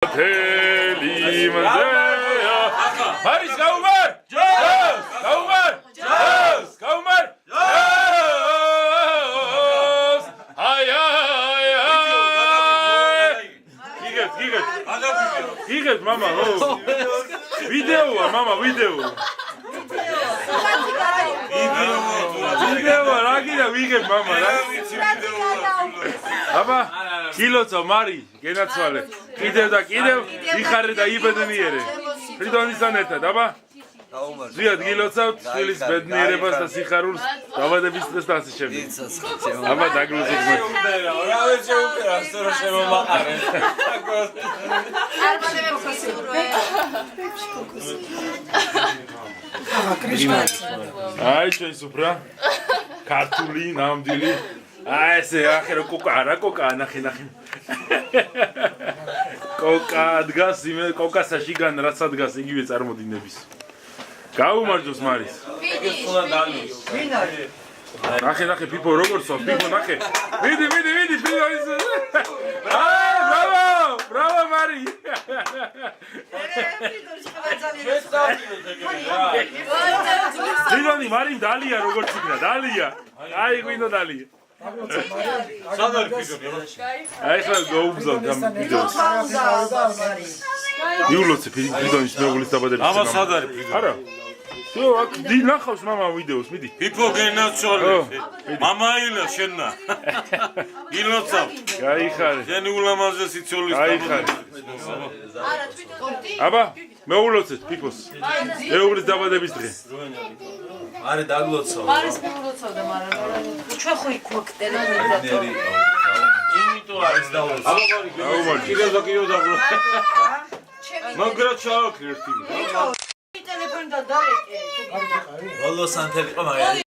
Haris, Gaumar! Jazz! Gaumar! Jazz! Gaumar! Jazz! Ay, ay, ay! Giget, mama. Video, mama, video. Video, ragina, viget, mama. Აბა, კილოცო, მარი, გენაცვალე. კიდევ და კიდევ იხარე და იბედნიერე. ფრიდონისთან ერთად, აბა. ზიად გილოცავთ, თვილის ბედნიერებას და სიხარულს, დაბადების დღეს და ასე შემდეგ. აბა, დაგლოცეთ მე. რა ვერ შეუპირა, სწორ შემომაყარე. არმანები ფოსილურია. აი, ჩვენ სუფრა. ქართული, ნამდვილი. აი, ესე ახლა კოკა, არა კოკა, ნახე. კოკა დგას, იმე კოკასაში გან რაც დგას იგივე წარმოდინების. გაუმარჯოს მარის. ნახე, პიპო როგორ სვავს, პიპო ნახე. მიდი, პიპო ის. ბრავო, მარი. ფრიდონი მარი დალია როგორ იქნა, დალია. აი, გვინდა დალია. სადარ ფიდონი? აი, ხა გაუბზავ ამ ვიდეოს. იულოცე ფრიდონის მეუღლის დაბადების. ამა სადარი ფიდონი? არა. შო, აქ დინახავს მამა ვიდეოს, მიდი. ფიფო გენაცვალე. მამა ილა შენნა. ილოცავ. გაიხარე. შენი ულამაზესი ცოლის გაიხარე. აბა, მეულოცეთ ფიფოს. მეუღლის დაბადების დღე. არე დაგლოცავ. მარის მეულოცავდა, მაგრამ ჩვენ ხო იქ ვაკტელა მეგრატორი. იმიტომ არის დავლოცავ. გაუმარჯოს. კიდევ დაგლოცავ. მაგრა ჩააქრე ერთი. ტელეფონი და დავეკე. ბოლოს ანთელი ყო მაგარი.